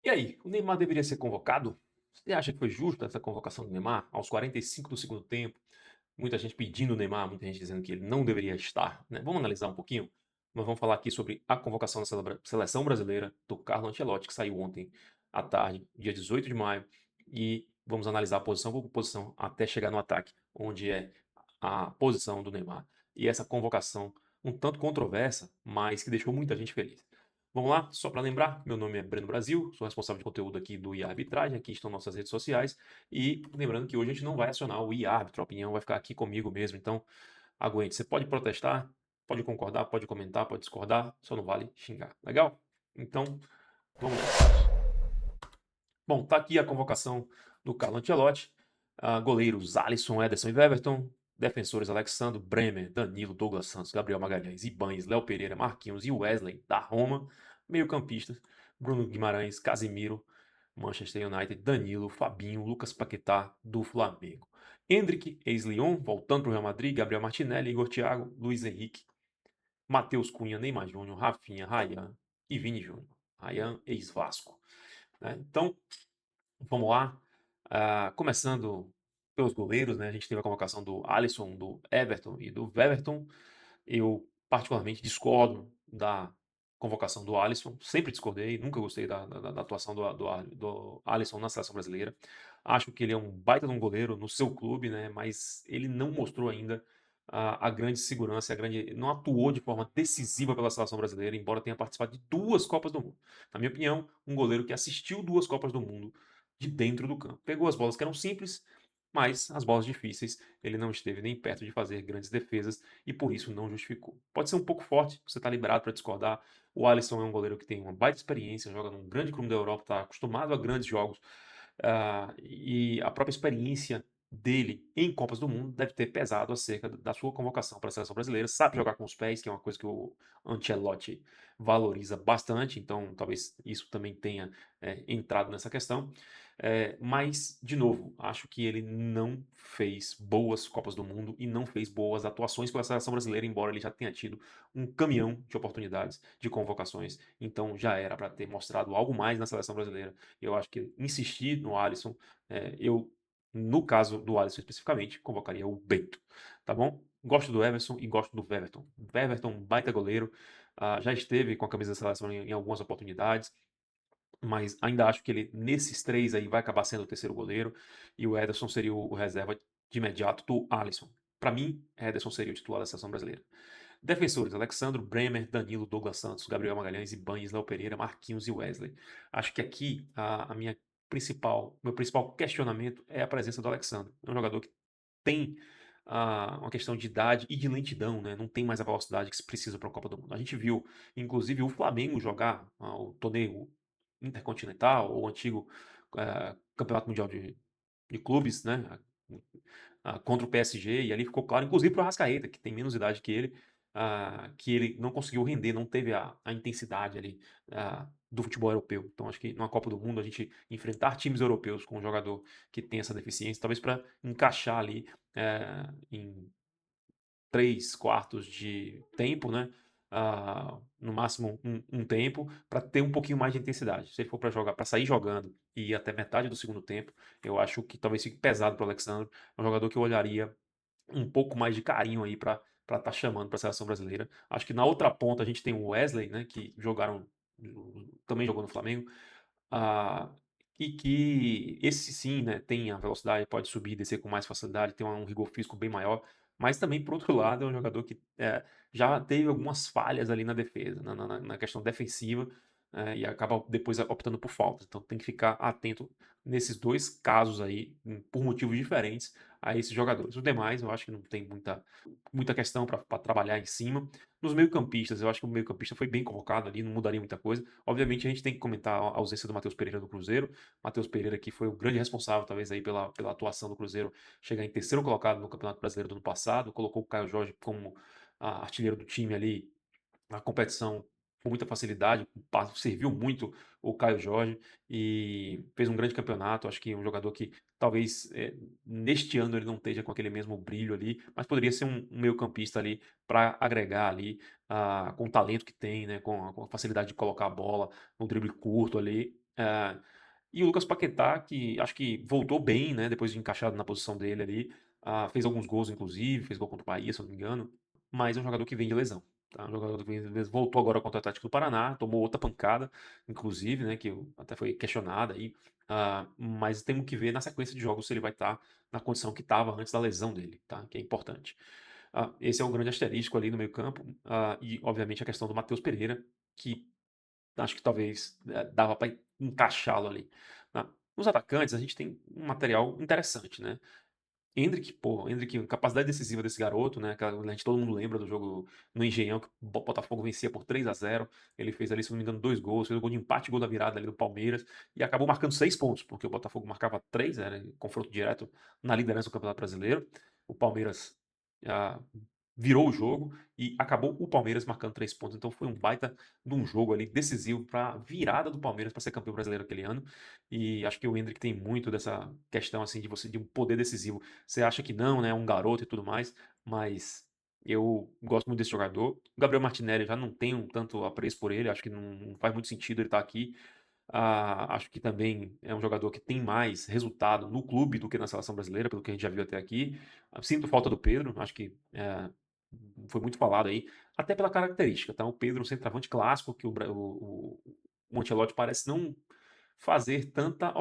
E aí, o Neymar deveria ser convocado? Você acha que foi justa essa convocação do Neymar aos 45 do segundo tempo? Muita gente pedindo o Neymar, muita gente dizendo que ele não deveria estar, né? Vamos analisar um pouquinho? Nós vamos falar aqui sobre a convocação da seleção brasileira do Carlo Ancelotti, que saiu ontem à tarde, dia 18 de maio, e vamos analisar posição por posição até chegar no ataque, onde é a posição do Neymar. E essa convocação um tanto controversa, mas que deixou muita gente feliz. Vamos lá, só para lembrar, meu nome é Breno Brasil, sou responsável de conteúdo aqui do IA Arbitragem, aqui estão nossas redes sociais, e lembrando que hoje a gente não vai acionar o IA Árbitro, a opinião vai ficar aqui comigo mesmo, então aguente. Você pode protestar, pode concordar, pode comentar, pode discordar, só não vale xingar, legal? Então, vamos nessa. Bom, tá aqui a convocação do Carlo Ancelotti. Goleiros Alisson, Ederson e Weverton. Defensores Alexandre, Bremer, Danilo, Douglas Santos, Gabriel Magalhães, Ibanes, Léo Pereira, Marquinhos e Wesley, da Roma. Meio-campistas, Bruno Guimarães, Casimiro, Manchester United, Danilo, Fabinho, Lucas Paquetá, do Flamengo. Endrick, ex-Lyon, voltando para o Real Madrid, Gabriel Martinelli, Igor Thiago, Luiz Henrique, Matheus Cunha, Neymar Júnior, Rafinha, Ryan e Vini Júnior. Ryan, ex-Vasco. Né? Então, vamos lá. Começando pelos goleiros, né? A gente teve a convocação do Alisson, do Everton e do Weverton. Eu, particularmente, discordo da convocação do Alisson. Sempre discordei, nunca gostei da atuação do Alisson na seleção brasileira. Acho que ele é um baita de um goleiro no seu clube, né? Mas ele não mostrou ainda a grande segurança, não atuou de forma decisiva pela seleção brasileira, embora tenha participado de duas Copas do Mundo. Na minha opinião, um goleiro que assistiu duas Copas do Mundo de dentro do campo. Pegou as bolas que eram simples, mas as bolas difíceis ele não esteve nem perto de fazer grandes defesas e por isso não justificou. Pode ser um pouco forte, você está liberado para discordar. O Alisson é um goleiro que tem uma baita experiência, joga num grande clube da Europa, está acostumado a grandes jogos, e a própria experiência dele em Copas do Mundo deve ter pesado acerca da sua convocação para a seleção brasileira. Sabe jogar com os pés, que é uma coisa que o Ancelotti valoriza bastante, então talvez isso também tenha entrado nessa questão. Mas, de novo, acho que ele não fez boas Copas do Mundo e não fez boas atuações pela seleção brasileira, embora ele já tenha tido um caminhão de oportunidades, de convocações. Então já era para ter mostrado algo mais na seleção brasileira. Eu acho que insistir no Alisson, no caso do Alisson especificamente, convocaria o Bento, tá bom? Gosto do Everson e gosto do Weverton. Weverton, baita goleiro, já esteve com a camisa da seleção em algumas oportunidades, mas ainda acho que ele, nesses três aí, vai acabar sendo o terceiro goleiro, e o Ederson seria o reserva de imediato do Alisson. Para mim, Ederson seria o titular da seleção brasileira. Defensores: Alexandre, Bremer, Danilo, Douglas Santos, Gabriel Magalhães, Ibanes, Léo Pereira, Marquinhos e Wesley. Acho que aqui meu principal questionamento é a presença do Alexandre. É um jogador que tem uma questão de idade e de lentidão, né? Não tem mais a velocidade que se precisa para a Copa do Mundo. A gente viu, inclusive, o Flamengo jogar o torneio intercontinental, ou o antigo Campeonato Mundial de Clubes, né? Contra o PSG, e ali ficou claro, inclusive para o Arrascaeta, que tem menos idade que ele não conseguiu render, não teve a intensidade ali do futebol europeu. Então, acho que numa Copa do Mundo, a gente enfrentar times europeus com um jogador que tem essa deficiência, talvez para encaixar ali em 3 quartos de tempo, né? No máximo um tempo, para ter um pouquinho mais de intensidade. Se ele for para jogar, para sair jogando e ir até metade do segundo tempo, eu acho que talvez fique pesado para o Alexandre. É um jogador que eu olharia um pouco mais de carinho aí para estar chamando para a seleção brasileira. Acho que na outra ponta a gente tem o Wesley, né? Que também jogou no Flamengo. Ah, e que esse sim, né, tem a velocidade, pode subir e descer com mais facilidade, tem um rigor físico bem maior, mas também, por outro lado, é um jogador que já teve algumas falhas ali na defesa, na questão defensiva, e acaba depois optando por faltas. Então tem que ficar atento nesses dois casos aí, por motivos diferentes, a esses jogadores. Os demais, eu acho que não tem muita questão para trabalhar em cima. Nos meio-campistas, eu acho que o meio-campista foi bem colocado ali, não mudaria muita coisa. Obviamente, a gente tem que comentar a ausência do Matheus Pereira do Cruzeiro. Matheus Pereira, que foi o grande responsável, talvez, aí pela atuação do Cruzeiro, chegar em terceiro colocado no Campeonato Brasileiro do ano passado, colocou o Caio Jorge como artilheiro do time ali na competição com muita facilidade, serviu muito o Caio Jorge e fez um grande campeonato. Acho que é um jogador que talvez neste ano ele não esteja com aquele mesmo brilho ali, mas poderia ser um meio-campista ali para agregar ali com o talento que tem, né, com a facilidade de colocar a bola no drible curto ali. Eh, e o Lucas Paquetá, que acho que voltou bem, né, depois de encaixado na posição dele ali, fez alguns gols inclusive, fez gol contra o Bahia, se eu não me engano, mas é um jogador que vem de lesão, tá, um jogador que vem de lesão, voltou agora contra o Atlético do Paraná, tomou outra pancada, inclusive, né, até foi questionada aí, mas temos que ver na sequência de jogos se ele vai estar na condição que estava antes da lesão dele, tá, que é importante. Esse é um grande asterisco ali no meio-campo, e obviamente a questão do Matheus Pereira, que acho que talvez dava para encaixá-lo ali. Nos atacantes, a gente tem um material interessante, né? Endrick, pô, Endrick, a capacidade decisiva desse garoto, né? A gente todo mundo lembra do jogo no Engenhão, que o Botafogo vencia por 3-0. Ele fez ali, se não me engano, 2 gols, fez o gol de empate e gol da virada ali do Palmeiras, e acabou marcando 6 pontos, porque o Botafogo marcava 3, era em confronto direto na liderança do Campeonato Brasileiro. O Palmeiras ah, virou o jogo e acabou o Palmeiras marcando 3 pontos. Então foi um baita de um jogo ali decisivo para a virada do Palmeiras para ser campeão brasileiro aquele ano. E acho que o Endrick tem muito dessa questão assim de um poder decisivo. Você acha que não, né? É um garoto e tudo mais, mas eu gosto muito desse jogador. O Gabriel Martinelli já não tenho tanto apreço por ele, acho que não faz muito sentido ele estar aqui. Acho que também é um jogador que tem mais resultado no clube do que na seleção brasileira, pelo que a gente já viu até aqui. Sinto falta do Pedro, acho que foi muito falado aí, até pela característica, tá? O Pedro, um centroavante clássico, que o Ancelotti parece não fazer tanta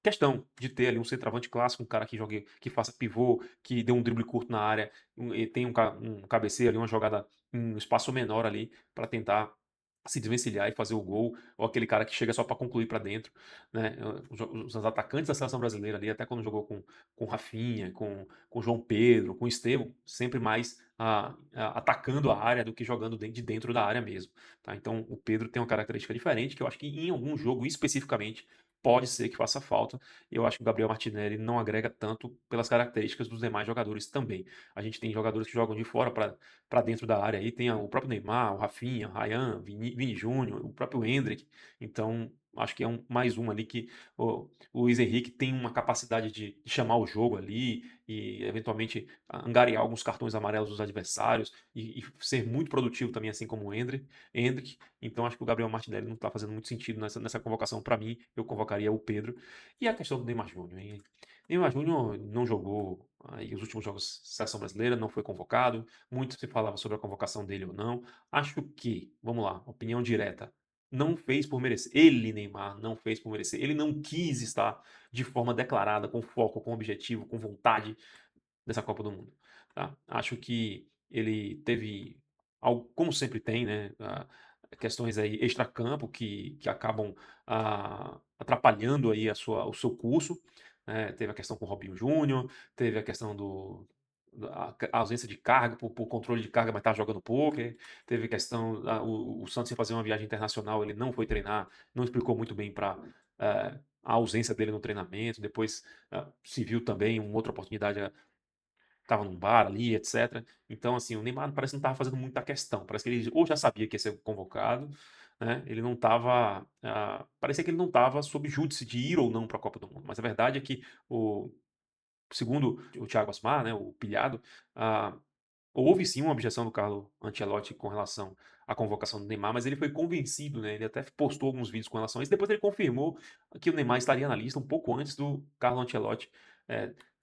questão de ter ali um centroavante clássico, um cara que jogue, que faça pivô, que dê um drible curto na área, e tem um cabeceio ali, uma jogada em um espaço menor ali para tentar se desvencilhar e fazer o gol, ou aquele cara que chega só para concluir para dentro, né? Os atacantes da seleção brasileira ali, até quando jogou com Rafinha, com João Pedro, com Estevão, sempre mais atacando a área do que jogando de dentro da área mesmo, tá? Então o Pedro tem uma característica diferente que eu acho que em algum jogo especificamente pode ser que faça falta. Eu acho que o Gabriel Martinelli não agrega tanto pelas características dos demais jogadores também. A gente tem jogadores que jogam de fora para dentro da área aí, tem o próprio Neymar, o Rafinha, o Ryan, Vini Júnior, o próprio Endrick. Então, acho que é mais um ali que o Luiz Henrique tem uma capacidade de chamar o jogo ali e eventualmente angariar alguns cartões amarelos dos adversários e ser muito produtivo também, assim como o Endrick. Então acho que o Gabriel Martinelli não está fazendo muito sentido nessa convocação para mim. Eu convocaria o Pedro. E a questão do Neymar Júnior, hein? Neymar Júnior não jogou aí os últimos jogos da seleção brasileira, não foi convocado. Muito se falava sobre a convocação dele ou não. Acho que, vamos lá, opinião direta, não fez por merecer. Ele, Neymar, não fez por merecer. Ele não quis estar de forma declarada, com foco, com objetivo, com vontade dessa Copa do Mundo, tá? Acho que ele teve algo, como sempre tem, né? Questões aí extracampo que acabam atrapalhando aí o seu curso. Né? Teve a questão com o Robinho Júnior, teve a questão a ausência de carga, por controle de carga, mas estava jogando poker. Teve a questão, o Santos ia fazer uma viagem internacional, ele não foi treinar, não explicou muito bem para a ausência dele no treinamento. Depois se viu também uma outra oportunidade, estava num bar ali, etc. Então, assim, o Neymar parece que não estava fazendo muita questão. Parece que ele ou já sabia que ia ser convocado, né? Ele não estava. Parecia que ele não estava sob júdice de ir ou não para a Copa do Mundo. Mas a verdade é que, segundo o Thiago Asmar, né, o pilhado, ah, houve sim uma objeção do Carlo Ancelotti com relação à convocação do Neymar, mas ele foi convencido, né? Ele até postou alguns vídeos com relação a isso. Depois ele confirmou que o Neymar estaria na lista um pouco antes do Carlo Ancelotti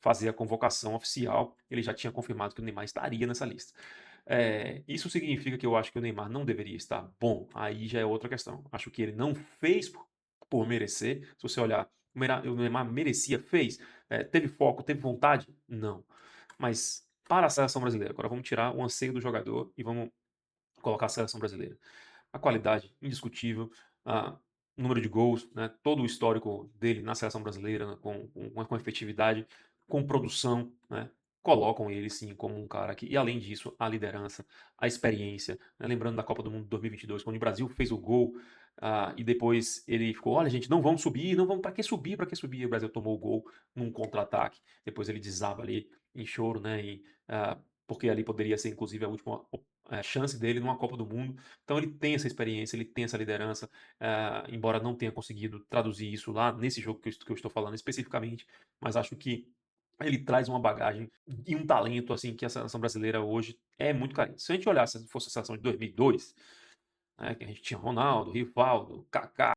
fazer a convocação oficial. Ele já tinha confirmado que o Neymar estaria nessa lista. Isso significa que eu acho que o Neymar não deveria estar? Bom, aí já é outra questão. Acho que ele não fez por merecer. Se você olhar, o Neymar merecia, fez. Teve foco, teve vontade? Não. Mas para a seleção brasileira, agora vamos tirar o anseio do jogador e vamos colocar a seleção brasileira. A qualidade, indiscutível, o número de gols, né, todo o histórico dele na seleção brasileira, né, com efetividade, com produção, né, colocam ele sim como um cara que, e além disso, a liderança, a experiência, né, lembrando da Copa do Mundo de 2022, quando o Brasil fez o gol e depois ele ficou, olha gente, não vamos subir, não vamos, para que subir, para que subir? E o Brasil tomou o gol num contra-ataque, depois ele desaba ali em choro, né, porque ali poderia ser inclusive a última chance dele numa Copa do Mundo. Então ele tem essa experiência, ele tem essa liderança, embora não tenha conseguido traduzir isso lá nesse jogo que eu estou falando especificamente, mas acho que ele traz uma bagagem e um talento assim que a seleção brasileira hoje é muito carente. Se a gente olhar, se fosse a seleção de 2002, né, que a gente tinha Ronaldo, Rivaldo, Kaká,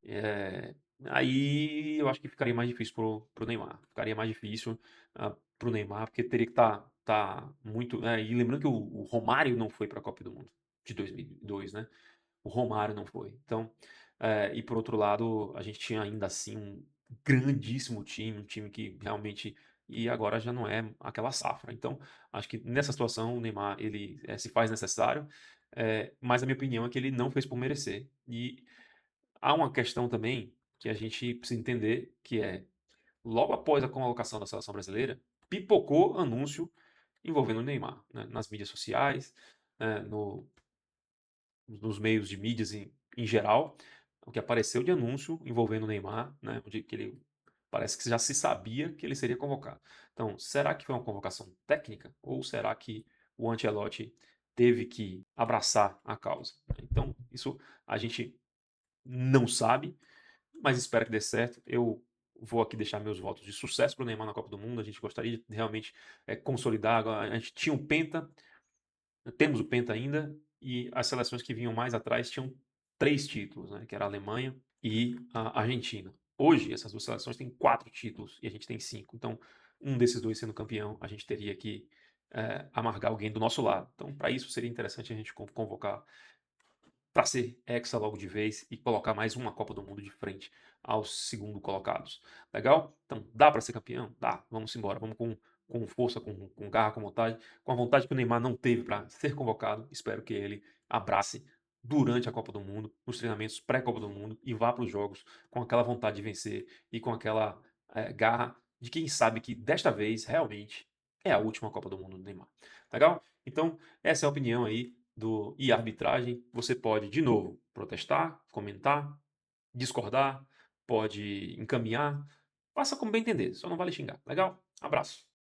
aí eu acho que ficaria mais difícil pro Neymar. Ficaria mais difícil, para o Neymar, porque teria que estar muito, e lembrando que o Romário não foi para a Copa do Mundo de 2002, né? O Romário não foi. Então, e por outro lado, a gente tinha ainda assim um grandíssimo time, um time que realmente e agora já não é aquela safra. Então, acho que nessa situação o Neymar ele se faz necessário, mas a minha opinião é que ele não fez por merecer. E há uma questão também que a gente precisa entender, que é logo após a convocação da seleção brasileira, pipocou anúncio envolvendo o Neymar, né, nas mídias sociais, no nos meios de mídias em geral, o que apareceu de anúncio envolvendo o Neymar, né, onde que ele parece que já se sabia que ele seria convocado. Então, será que foi uma convocação técnica ou será que o Ancelotti teve que abraçar a causa? Então, isso a gente não sabe, mas espero que dê certo. Eu vou aqui deixar meus votos de sucesso para o Neymar na Copa do Mundo. A gente gostaria de realmente consolidar. A gente tinha um Penta, temos o Penta ainda, e as seleções que vinham mais atrás tinham 3 títulos, né, que era a Alemanha e a Argentina. Hoje, essas 2 seleções têm 4 títulos e a gente tem 5. Então, um desses 2 sendo campeão, a gente teria que amargar alguém do nosso lado. Então, para isso, seria interessante a gente convocar para ser hexa logo de vez e colocar mais uma Copa do Mundo de frente aos segundo colocados. Legal? Então, dá para ser campeão? Dá. Vamos embora. Vamos com força, com garra, com a vontade que o Neymar não teve para ser convocado. Espero que ele abrace durante a Copa do Mundo, nos treinamentos pré-Copa do Mundo e vá para os jogos com aquela vontade de vencer e com aquela garra de quem sabe que desta vez realmente é a última Copa do Mundo do Neymar. Legal? Então, essa é a opinião aí e arbitragem. Você pode, de novo, protestar, comentar, discordar, pode encaminhar. Faça como bem entender, só não vale xingar. Legal? Abraço.